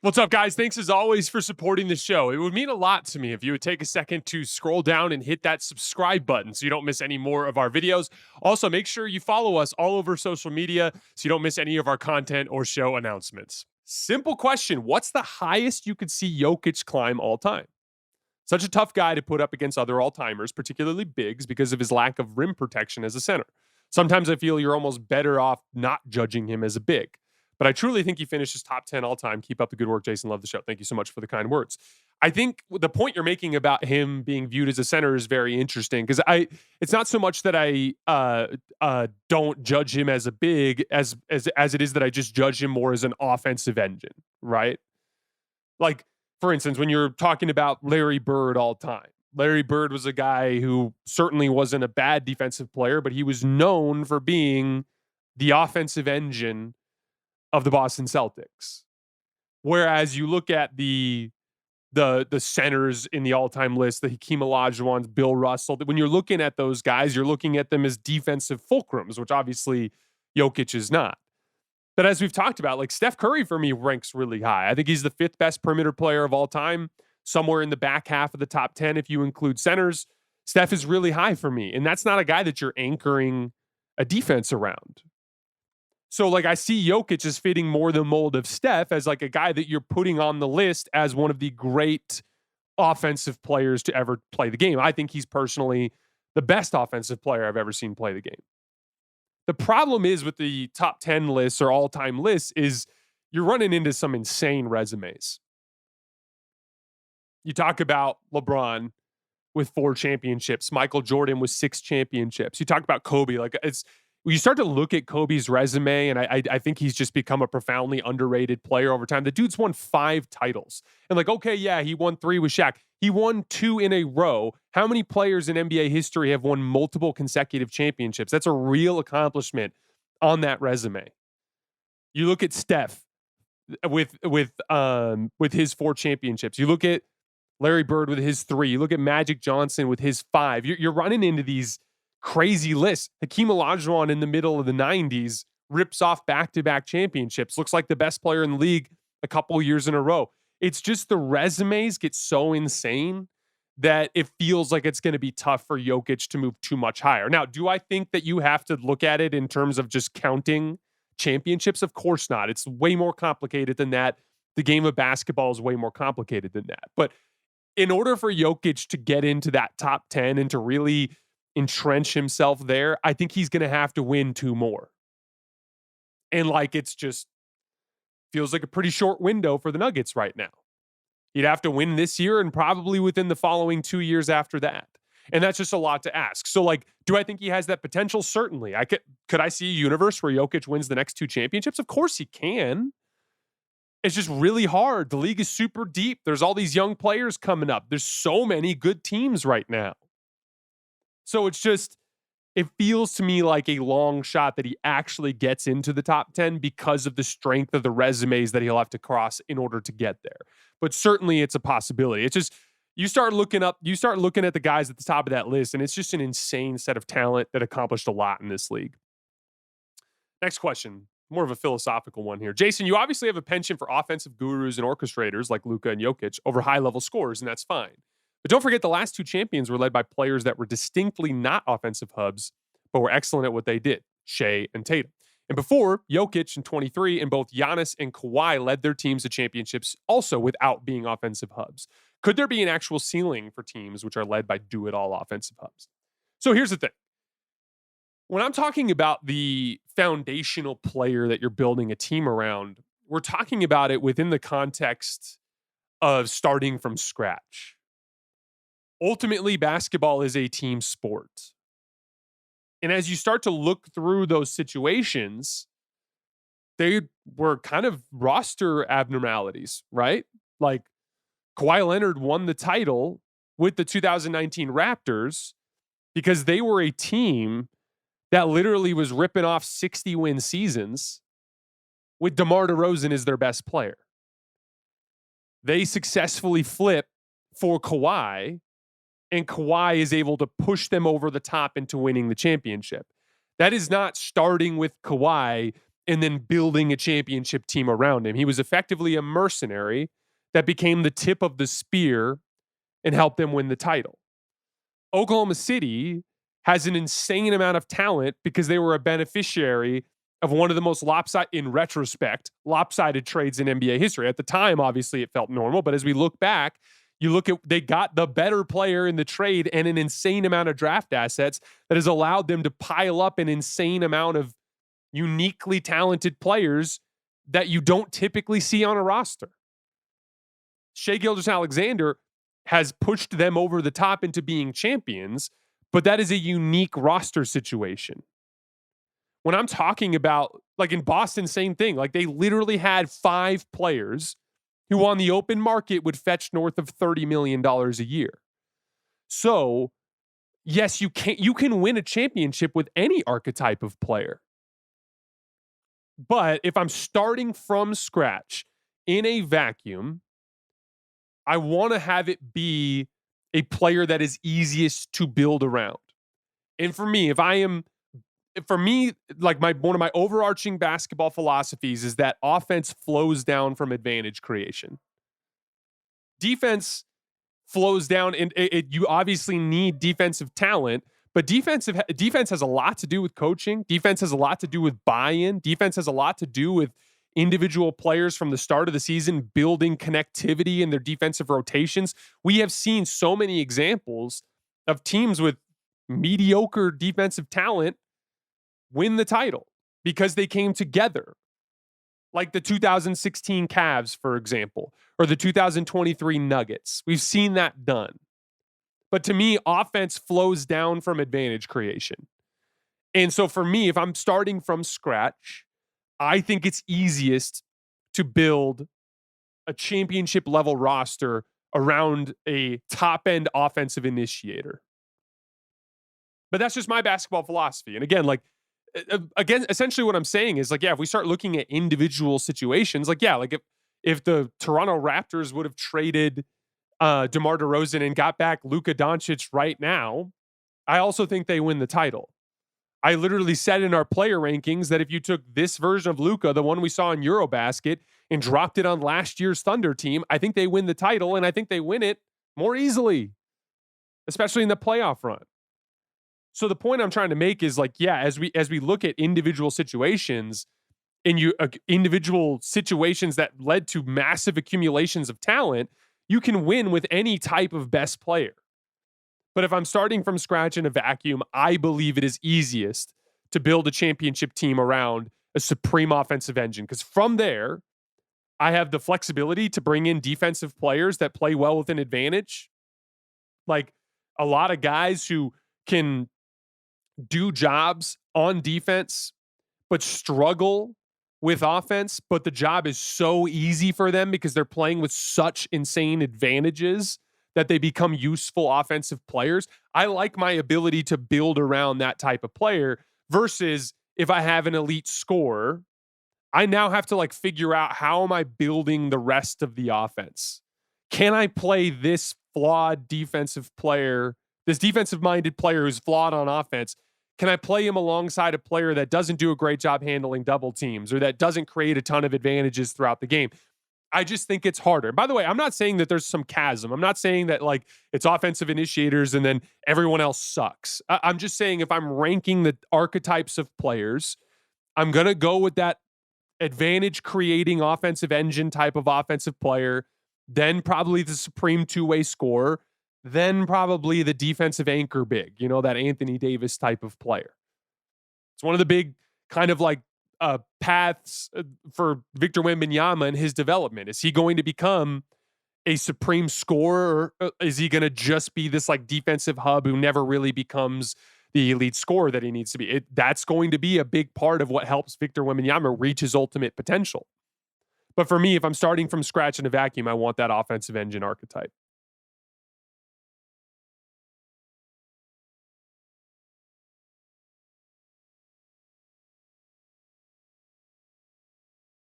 What's up, guys? Thanks as always for supporting the show. It would mean a lot to me if you would take a second to scroll down and hit that subscribe button so you don't miss any more of our videos. Also, make sure you follow us all over social media so you don't miss any of our content or show announcements. Simple question. What's the highest you could see Jokic climb all time? Such a tough guy to put up against other all-timers, particularly bigs, because of his lack of rim protection as a center. Sometimes I feel you're almost better off not judging him as a big. But I truly think he finishes top 10 all time. Keep up the good work, Jason. Love the show. Thank you so much for the kind words. I think the point you're making about him being viewed as a center is very interesting because it's not so much that I don't judge him as a big as it is that I just judge him more as an offensive engine, right? Like, for instance, when you're talking about Larry Bird all time, Larry Bird was a guy who certainly wasn't a bad defensive player, but he was known for being the offensive engine of the Boston Celtics. Whereas you look at the centers in the all-time list, the Hakeem Olajuwons, Bill Russell, when you're looking at those guys, you're looking at them as defensive fulcrums, which obviously Jokic is not. But as we've talked about, like Steph Curry for me ranks really high. I think he's the 5th best perimeter player of all time, somewhere in the back half of the top 10 if you include centers. Steph is really high for me, and that's not a guy that you're anchoring a defense around. So, like, I see Jokic as fitting more the mold of Steph as, like, a guy that you're putting on the list as one of the great offensive players to ever play the game. I think he's personally the best offensive player I've ever seen play the game. The problem is with the top 10 lists or all-time lists is you're running into some insane resumes. You talk about LeBron with 4 championships. Michael Jordan with 6 championships. You talk about Kobe. Like, you start to look at Kobe's resume, and I think he's just become a profoundly underrated player over time. The dude's won 5 titles. And like, okay, yeah, he won 3 with Shaq. He won 2 in a row. How many players in NBA history have won multiple consecutive championships? That's a real accomplishment on that resume. You look at Steph with his 4 championships. You look at Larry Bird with his 3. You look at Magic Johnson with his 5. You're running into these crazy list. Hakeem Olajuwon in the middle of the 90s rips off back-to-back championships. Looks like the best player in the league a couple years in a row. It's just the resumes get so insane that it feels like it's going to be tough for Jokic to move too much higher. Now, do I think that you have to look at it in terms of just counting championships? Of course not. It's way more complicated than that. The game of basketball is way more complicated than that. But in order for Jokic to get into that top 10 and to really entrench himself there, I think he's going to have to win 2 more. And like, it's just feels like a pretty short window for the Nuggets right now. He'd have to win this year and probably within the following 2 years after that. And that's just a lot to ask. So like, do I think he has that potential? Certainly. Could I see a universe where Jokic wins the next 2 championships? Of course he can. It's just really hard. The league is super deep. There's all these young players coming up. There's so many good teams right now. So it's just, it feels to me like a long shot that he actually gets into the top 10 because of the strength of the resumes that he'll have to cross in order to get there. But certainly it's a possibility. It's just, you start looking at the guys at the top of that list, and it's just an insane set of talent that accomplished a lot in this league. Next question, more of a philosophical one here. Jason, you obviously have a penchant for offensive gurus and orchestrators like Luka and Jokic over high-level scorers, and that's fine. But don't forget the last 2 champions were led by players that were distinctly not offensive hubs, but were excellent at what they did, Shai and Tatum. And before, Jokic in 23 and both Giannis and Kawhi led their teams to championships also without being offensive hubs. Could there be an actual ceiling for teams which are led by do-it-all offensive hubs? So here's the thing. When I'm talking about the foundational player that you're building a team around, we're talking about it within the context of starting from scratch. Ultimately, basketball is a team sport. And as you start to look through those situations, they were kind of roster abnormalities, right? Like Kawhi Leonard won the title with the 2019 Raptors because they were a team that literally was ripping off 60-win seasons with DeMar DeRozan as their best player. They successfully flip for Kawhi, and Kawhi is able to push them over the top into winning the championship. That is not starting with Kawhi and then building a championship team around him. He was effectively a mercenary that became the tip of the spear and helped them win the title. Oklahoma City has an insane amount of talent because they were a beneficiary of one of the most lopsided, in retrospect, lopsided trades in NBA history. At the time, obviously, it felt normal, but as we look back, you look at, they got the better player in the trade and an insane amount of draft assets that has allowed them to pile up an insane amount of uniquely talented players that you don't typically see on a roster. Shai Gilgeous-Alexander has pushed them over the top into being champions, but that is a unique roster situation. When I'm talking about, like in Boston, same thing. Like they literally had 5 players who on the open market would fetch north of $30 million a year. So, yes, you can win a championship with any archetype of player. But if I'm starting from scratch in a vacuum, I want to have it be a player that is easiest to build around. And for me, like one of my overarching basketball philosophies is that offense flows down from advantage creation. Defense flows down, and you obviously need defensive talent, but defense has a lot to do with coaching. Defense has a lot to do with buy-in. Defense has a lot to do with individual players from the start of the season building connectivity in their defensive rotations. We have seen so many examples of teams with mediocre defensive talent win the title because they came together. Like the 2016 Cavs, for example, or the 2023 Nuggets. We've seen that done. But to me, offense flows down from advantage creation. And so for me, if I'm starting from scratch, I think it's easiest to build a championship level roster around a top end offensive initiator. But that's just my basketball philosophy. And again, essentially what I'm saying is like, yeah, if we start looking at individual situations, like, yeah, like if the Toronto Raptors would have traded DeMar DeRozan and got back Luka Doncic right now, I also think they win the title. I literally said in our player rankings that if you took this version of Luka, the one we saw in Eurobasket, and dropped it on last year's Thunder team, I think they win the title, and I think they win it more easily, especially in the playoff run. So the point I'm trying to make is like, yeah, as we look at individual situations individual situations that led to massive accumulations of talent, you can win with any type of best player. But if I'm starting from scratch in a vacuum, I believe it is easiest to build a championship team around a supreme offensive engine. Because from there, I have the flexibility to bring in defensive players that play well with an advantage. Like a lot of guys who can do jobs on defense, but struggle with offense. But the job is so easy for them because they're playing with such insane advantages that they become useful offensive players. I like my ability to build around that type of player versus if I have an elite scorer, I now have to like figure out how am I building the rest of the offense? Can I play this flawed defensive player, this defensive minded player who's flawed on offense? Can I play him alongside a player that doesn't do a great job handling double teams or that doesn't create a ton of advantages throughout the game? I just think it's harder. By the way, I'm not saying that there's some chasm. I'm not saying that like it's offensive initiators and then everyone else sucks. I'm just saying if I'm ranking the archetypes of players, I'm going to go with that advantage creating offensive engine type of offensive player, then probably the supreme two-way scorer, then probably the defensive anchor big, that Anthony Davis type of player. It's one of the big kind of like paths for Victor Wembanyama and his development. Is he going to become a supreme scorer, or is he going to just be this like defensive hub who never really becomes the elite scorer that he needs to be? That's going to be a big part of what helps Victor Wembanyama reach his ultimate potential. But for me, if I'm starting from scratch in a vacuum, I want that offensive engine archetype.